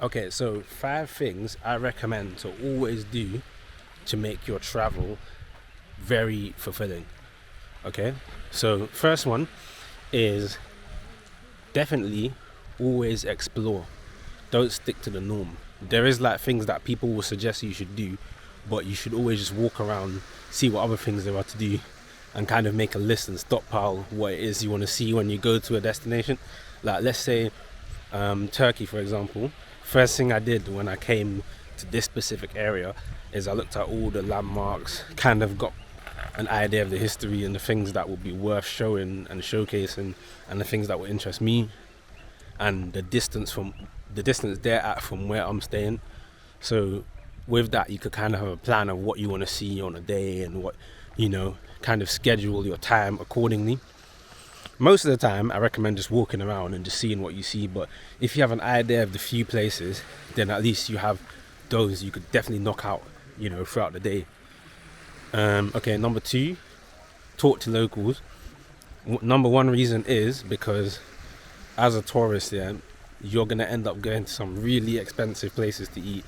Okay, so 5 things I recommend to always do to make your travel very fulfilling. Okay, so first one is definitely always explore. Don't stick to the norm. There is like things that people will suggest you should do, but you should always just walk around, see what other things there are to do, and kind of make a list and stockpile what it is you want to see when you go to a destination. Like, let's say Turkey, for example. First thing I did when I came to this specific area is I looked at all the landmarks, kind of got an idea of the history and the things that would be worth showing and showcasing, and the things that would interest me, and the distance they're at from where I'm staying. So with that, you could kind of have a plan of what you want to see on a day, and what, kind of schedule your time accordingly. Most of the time I recommend just walking around and just seeing what you see, but if you have an idea of the few places, then at least you have those you could definitely knock out, throughout the day. Okay, number 2, talk to locals. Number 1 reason is because as a tourist, you're gonna end up going to some really expensive places to eat,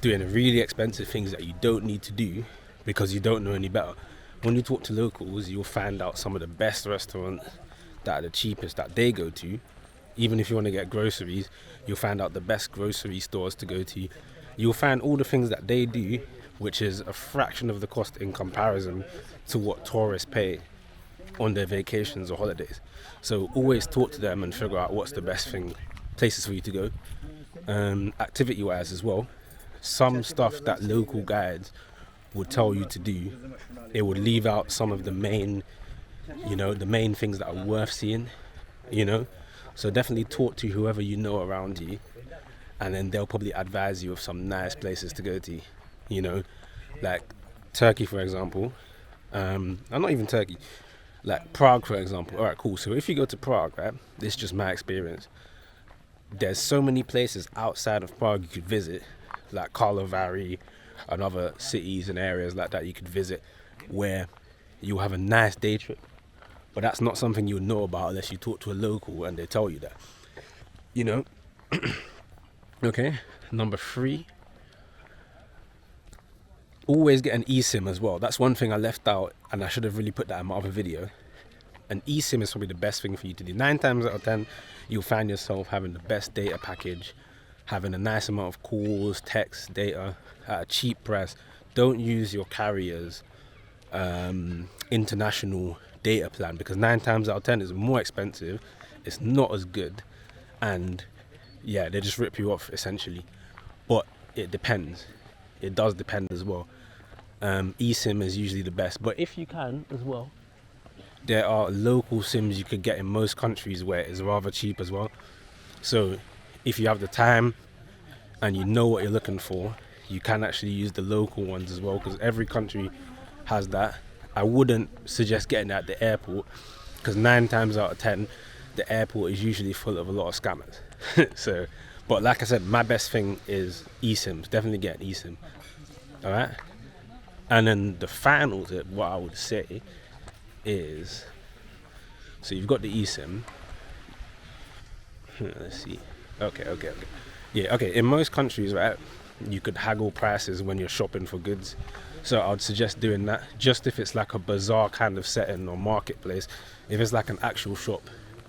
doing really expensive things that you don't need to do because you don't know any better. When you talk to locals, you'll find out some of the best restaurants that are the cheapest that they go to. Even if you want to get groceries, you'll find out the best grocery stores to go to. You'll find all the things that they do, which is a fraction of the cost in comparison to what tourists pay on their vacations or holidays. So always talk to them and figure out what's the best places for you to go. Activity wise as well, some stuff that local guides would tell you to do, it would leave out some of the main things that are worth seeing. So definitely talk to whoever you know around you, and then they'll probably advise you of some nice places to go to. Like Turkey, for example. Not even Turkey, like Prague, for example. All right, cool. So if you go to Prague, right, this is just my experience, there's so many places outside of Prague you could visit, like Karlovy and other cities and areas like that you could visit, where you'll have a nice day trip. But that's not something you would know about unless you talk to a local and they tell you that. Okay, number 3, always get an eSIM as well. That's one thing I left out, and I should have really put that in my other video. An eSIM is probably the best thing for you to do. 9 times out of 10, you'll find yourself having the best data package, having a nice amount of calls, text, data at a cheap price. Don't use your carrier's international data plan, because 9 times out of 10 is more expensive, it's not as good, and they just rip you off essentially. But it depends. It does depend as well. eSIM is usually the best, but if you can as well, there are local SIMs you could get in most countries where it's rather cheap as well. So if you have the time and you know what you're looking for, you can actually use the local ones as well, because every country has that. I wouldn't suggest getting that at the airport, because 9 times out of 10 the airport is usually full of a lot of scammers. So, but like I said, my best thing is eSIMs. Definitely get an eSIM. Alright? And then the final tip, what I would say is, so you've got the eSIM. Let's see. Okay. Yeah, okay. In most countries, right, you could haggle prices when you're shopping for goods. So I'd suggest doing that, just if it's like a bazaar kind of setting or marketplace. If it's like an actual shop,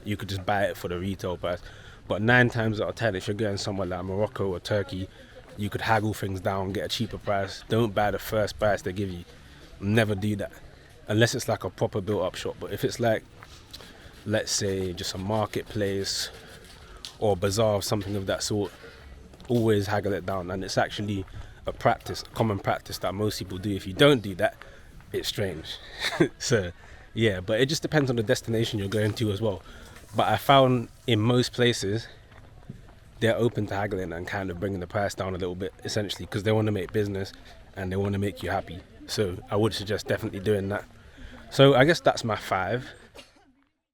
you could just buy it for the retail price. But 9 times out of 10, if you're going somewhere like Morocco or Turkey, you could haggle things down, get a cheaper price. Don't buy the first price they give you. Never do that, unless it's like a proper built-up shop. But if it's like, let's say, just a marketplace or a bazaar, something of that sort, always haggle it down. And it's actually a common practice that most people do. If you don't do that, it's strange. So yeah, but it just depends on the destination you're going to as well. But I found in most places they're open to haggling and kind of bringing the price down a little bit, essentially, because they want to make business and they want to make you happy. So I would suggest definitely doing that. So I guess that's my 5.